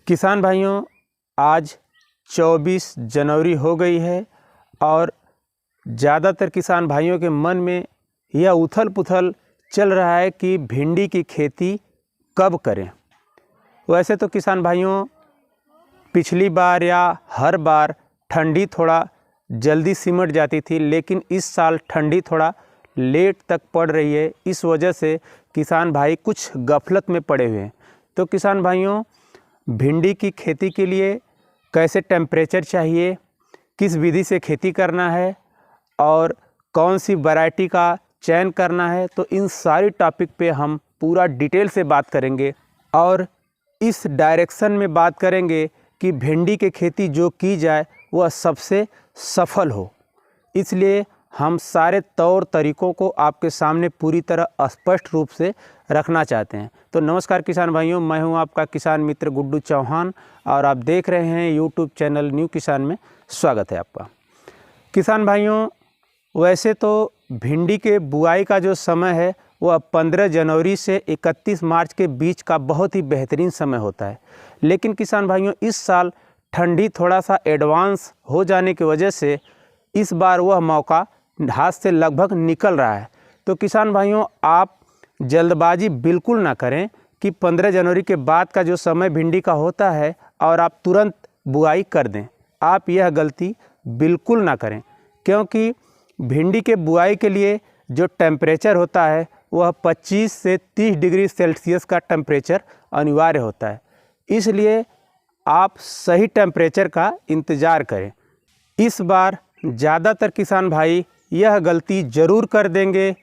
किसान भाइयों, आज 24 जनवरी हो गई है और ज़्यादातर किसान भाइयों के मन में यह उथल पुथल चल रहा है कि भिंडी की खेती कब करें। वैसे तो किसान भाइयों, पिछली बार या हर बार ठंडी थोड़ा जल्दी सिमट जाती थी, लेकिन इस साल ठंडी थोड़ा लेट तक पड़ रही है। इस वजह से किसान भाई कुछ गफलत में पड़े हुए हैं। तो किसान भाइयों, भिंडी की खेती के लिए कैसे टेम्परेचर चाहिए, किस विधि से खेती करना है और कौन सी वैरायटी का चयन करना है, तो इन सारी टॉपिक पे हम पूरा डिटेल से बात करेंगे और इस डायरेक्शन में बात करेंगे कि भिंडी की खेती जो की जाए वह सबसे सफल हो। इसलिए हम सारे तौर तरीक़ों को आपके सामने पूरी तरह स्पष्ट रूप से रखना चाहते हैं। तो नमस्कार किसान भाइयों, मैं हूं आपका किसान मित्र गुड्डू चौहान और आप देख रहे हैं यूट्यूब चैनल न्यू किसान में। स्वागत है आपका। किसान भाइयों, वैसे तो भिंडी के बुआई का जो समय है वह 15 जनवरी से 31 मार्च के बीच का बहुत ही बेहतरीन समय होता है। लेकिन किसान भाइयों, इस साल ठंडी थोड़ा सा एडवांस हो जाने की वजह से इस बार वह मौका हाथ से लगभग निकल रहा है। तो किसान भाइयों, आप जल्दबाजी बिल्कुल ना करें कि 15 जनवरी के बाद का जो समय भिंडी का होता है और आप तुरंत बुआई कर दें। आप यह गलती बिल्कुल ना करें, क्योंकि भिंडी के बुआई के लिए जो टेम्परेचर होता है वह 25 से 30 डिग्री सेल्सियस का टेम्परेचर अनिवार्य होता है। इसलिए आप सही टेम्परेचर का इंतज़ार करें। इस बार ज़्यादातर किसान भाई यह गलती ज़रूर कर देंगे।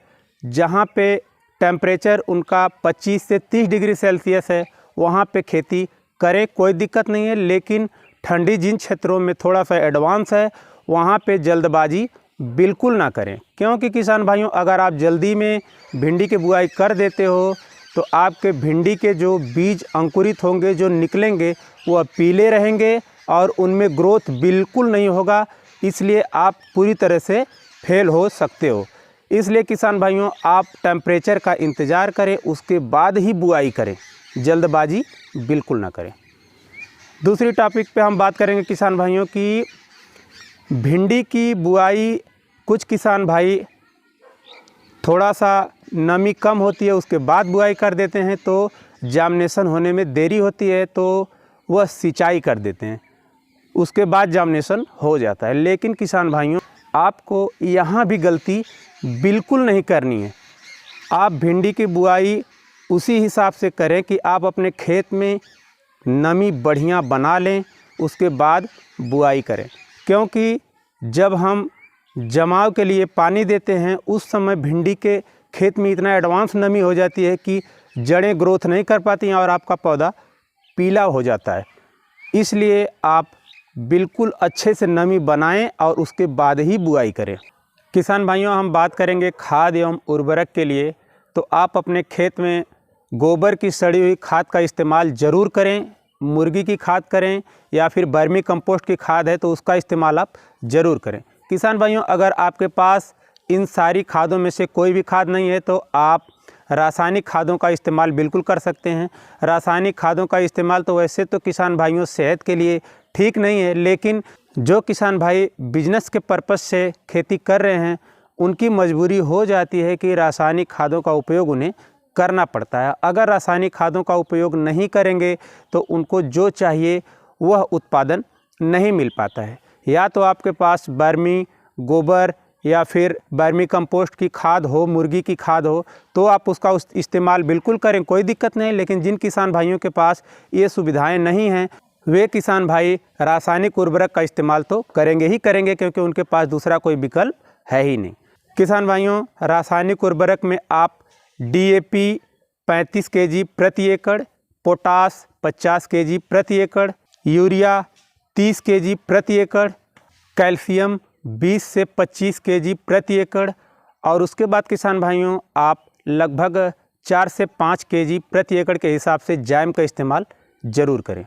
जहाँ पे टेम्परेचर उनका 25 से 30 डिग्री सेल्सियस है वहाँ पे खेती करें, कोई दिक्कत नहीं है। लेकिन ठंडी जिन क्षेत्रों में थोड़ा सा एडवांस है वहाँ पे जल्दबाजी बिल्कुल ना करें, क्योंकि किसान भाइयों, अगर आप जल्दी में भिंडी की बुआई कर देते हो तो आपके भिंडी के जो बीज अंकुरित होंगे, जो निकलेंगे, वह पीले रहेंगे और उनमें ग्रोथ बिल्कुल नहीं होगा। इसलिए आप पूरी तरह से फेल हो सकते हो। इसलिए किसान भाइयों, आप टेम्परेचर का इंतज़ार करें, उसके बाद ही बुआई करें, जल्दबाजी बिल्कुल ना करें। दूसरी टॉपिक पे हम बात करेंगे किसान भाइयों की भिंडी की बुआई। कुछ किसान भाई थोड़ा सा नमी कम होती है उसके बाद बुआई कर देते हैं, तो जार्मिनेशन होने में देरी होती है तो वह सिंचाई कर देते हैं, उसके बाद जार्मिनेशन हो जाता है। लेकिन किसान भाइयों, आपको यहाँ भी गलती बिल्कुल नहीं करनी है। आप भिंडी की बुआई उसी हिसाब से करें कि आप अपने खेत में नमी बढ़िया बना लें, उसके बाद बुआई करें। क्योंकि जब हम जमाव के लिए पानी देते हैं उस समय भिंडी के खेत में इतना एडवांस नमी हो जाती है कि जड़ें ग्रोथ नहीं कर पाती हैं और आपका पौधा पीला हो जाता है। इसलिए आप बिल्कुल अच्छे से नमी बनाएं और उसके बाद ही बुआई करें। किसान भाइयों, हम बात करेंगे खाद एवं उर्वरक के लिए। तो आप अपने खेत में गोबर की सड़ी हुई खाद का इस्तेमाल ज़रूर करें। मुर्गी की खाद करें या फिर वर्मी कंपोस्ट की खाद है तो उसका इस्तेमाल आप ज़रूर करें। किसान भाइयों, अगर आपके पास इन सारी खादों में से कोई भी खाद नहीं है तो आप रासायनिक खादों का इस्तेमाल बिल्कुल कर सकते हैं। रासायनिक खादों का इस्तेमाल तो वैसे तो किसान भाइयों सेहत के लिए ठीक नहीं है, लेकिन जो किसान भाई बिजनेस के पर्पज़ से खेती कर रहे हैं उनकी मजबूरी हो जाती है कि रासायनिक खादों का उपयोग उन्हें करना पड़ता है। अगर रासायनिक खादों का उपयोग नहीं करेंगे तो उनको जो चाहिए वह उत्पादन नहीं मिल पाता है। या तो आपके पास वर्मी गोबर या फिर वर्मी कंपोस्ट की खाद हो, मुर्गी की खाद हो, तो आप उसका इस्तेमाल बिल्कुल करें, कोई दिक्कत नहीं। लेकिन जिन किसान भाइयों के पास ये सुविधाएं नहीं हैं वे किसान भाई रासायनिक उर्वरक का इस्तेमाल तो करेंगे ही करेंगे, क्योंकि उनके पास दूसरा कोई विकल्प है ही नहीं। किसान भाइयों, रासायनिक उर्वरक में आप DAP 35 kg प्रति एकड़, पोटास 50 kg प्रति एकड़, यूरिया 30 kg प्रति एकड़, कैल्शियम 20 से 25 kg प्रति एकड़ और उसके बाद किसान भाइयों आप लगभग 4 से 5 kg प्रति एकड़ के हिसाब से जैम का इस्तेमाल ज़रूर करें।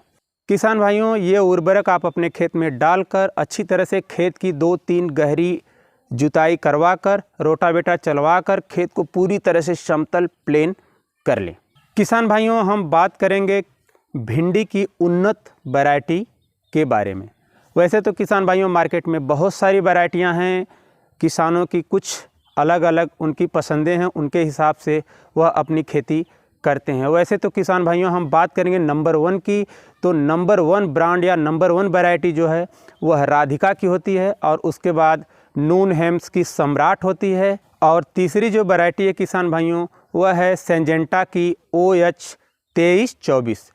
किसान भाइयों, ये उर्वरक आप अपने खेत में डालकर अच्छी तरह से खेत की 2-3 गहरी जुताई करवाकर, रोटावेटर चलवाकर खेत को पूरी तरह से समतल प्लेन कर लें। किसान भाइयों, हम बात करेंगे भिंडी की उन्नत वैरायटी के बारे में। वैसे तो किसान भाइयों मार्केट में बहुत सारी वैरायटियां हैं, किसानों की कुछ अलग अलग उनकी पसंदें हैं, उनके हिसाब से वह अपनी खेती करते हैं। वैसे तो किसान भाइयों हम बात करेंगे नंबर 1 की, तो नंबर 1 ब्रांड या नंबर 1 वैरायटी जो है वह राधिका की होती है, और उसके बाद नून हेम्स की सम्राट होती है, और तीसरी जो वैरायटी है किसान भाइयों वह है सिंजेंटा की OH 2324।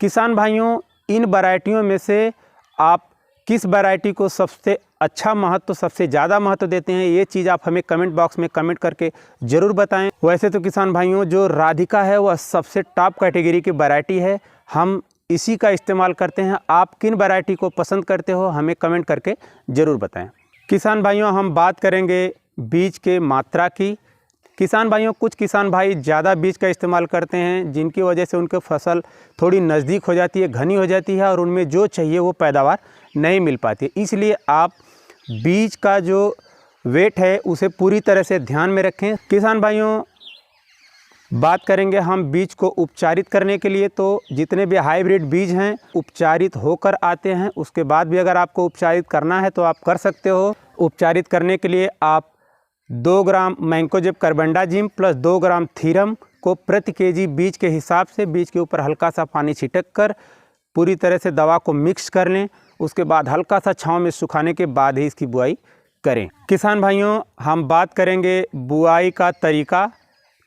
किसान भाइयों इन वैरायटियों में से आप किस वैरायटी को सबसे अच्छा महत्व, सबसे ज़्यादा महत्व देते हैं, ये चीज़ आप हमें कमेंट बॉक्स में कमेंट करके ज़रूर बताएं। वैसे तो किसान भाइयों जो राधिका है वह सबसे टॉप कैटेगरी की वैरायटी है, हम इसी का इस्तेमाल करते हैं। आप किन वैरायटी को पसंद करते हो हमें कमेंट करके ज़रूर बताएं। किसान भाइयों हम बात करेंगे बीज के मात्रा की। किसान भाइयों कुछ किसान भाई ज़्यादा बीज का इस्तेमाल करते हैं, जिनकी वजह से उनके फसल थोड़ी नज़दीक हो जाती है, घनी हो जाती है, और उनमें जो चाहिए वो पैदावार नहीं मिल पाती। इसलिए आप बीज का जो वेट है उसे पूरी तरह से ध्यान में रखें। किसान भाइयों बात करेंगे हम बीज को उपचारित करने के लिए, तो जितने भी हाइब्रिड बीज हैं उपचारित होकर आते हैं। उसके बाद भी अगर आपको उपचारित करना है तो आप कर सकते हो। उपचारित करने के लिए आप 2 ग्राम मैंकोजेब कार्बेंडाजिम प्लस 2 ग्राम थीरम को प्रति केजी बीज के हिसाब से बीज के ऊपर हल्का सा पानी छिटक कर पूरी तरह से दवा को मिक्स कर लें। उसके बाद हल्का सा छांव में सुखाने के बाद ही इसकी बुआई करें। किसान भाइयों हम बात करेंगे बुआई का तरीका,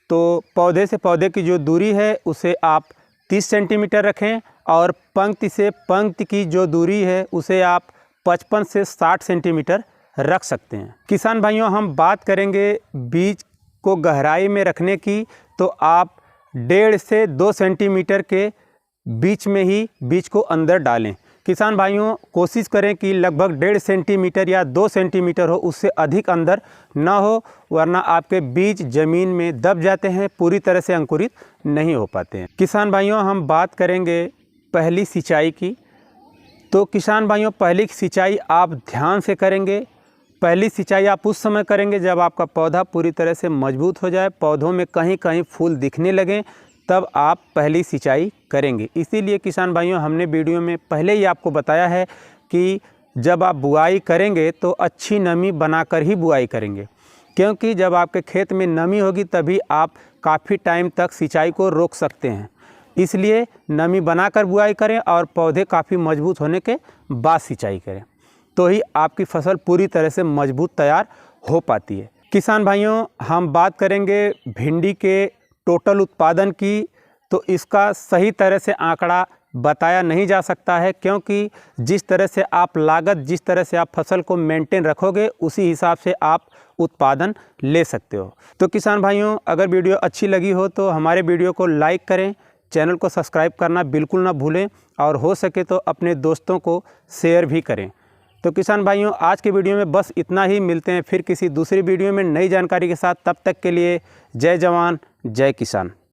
तो पौधे से पौधे की जो दूरी है उसे आप 30 सेंटीमीटर रखें, और पंक्ति से पंक्ति की जो दूरी है उसे आप 55 से 60 सेंटीमीटर रख सकते हैं। किसान भाइयों हम बात करेंगे बीज को गहराई में रखने की, तो आप 1.5 से 2 सेंटीमीटर के बीच में ही बीज को अंदर डालें। किसान भाइयों कोशिश करें कि लगभग 1.5 सेंटीमीटर या 2 सेंटीमीटर हो, उससे अधिक अंदर ना हो, वरना आपके बीज ज़मीन में दब जाते हैं, पूरी तरह से अंकुरित नहीं हो पाते हैं। किसान भाइयों हम बात करेंगे पहली सिंचाई की, तो किसान भाइयों पहली सिंचाई आप ध्यान से करेंगे। पहली सिंचाई आप उस समय करेंगे जब आपका पौधा पूरी तरह से मजबूत हो जाए, पौधों में कहीं कहीं फूल दिखने लगें, तब आप पहली सिंचाई करेंगे। इसीलिए किसान भाइयों हमने वीडियो में पहले ही आपको बताया है कि जब आप बुआई करेंगे तो अच्छी नमी बनाकर ही बुआई करेंगे, क्योंकि जब आपके खेत में नमी होगी तभी आप काफ़ी टाइम तक सिंचाई को रोक सकते हैं। इसलिए नमी बनाकर बुआई करें और पौधे काफ़ी मजबूत होने के बाद सिंचाई करें, तो ही आपकी फसल पूरी तरह से मजबूत तैयार हो पाती है। किसान भाइयों हम बात करेंगे भिंडी के टोटल उत्पादन की, तो इसका सही तरह से आंकड़ा बताया नहीं जा सकता है, क्योंकि जिस तरह से आप लागत, जिस तरह से आप फसल को मेंटेन रखोगे उसी हिसाब से आप उत्पादन ले सकते हो। तो किसान भाइयों अगर वीडियो अच्छी लगी हो तो हमारे वीडियो को लाइक करें, चैनल को सब्सक्राइब करना बिल्कुल ना भूलें, और हो सके तो अपने दोस्तों को शेयर भी करें। तो किसान भाइयों आज के वीडियो में बस इतना ही, मिलते हैं फिर किसी दूसरी वीडियो में नई जानकारी के साथ। तब तक के लिए जय जवान जय किसान।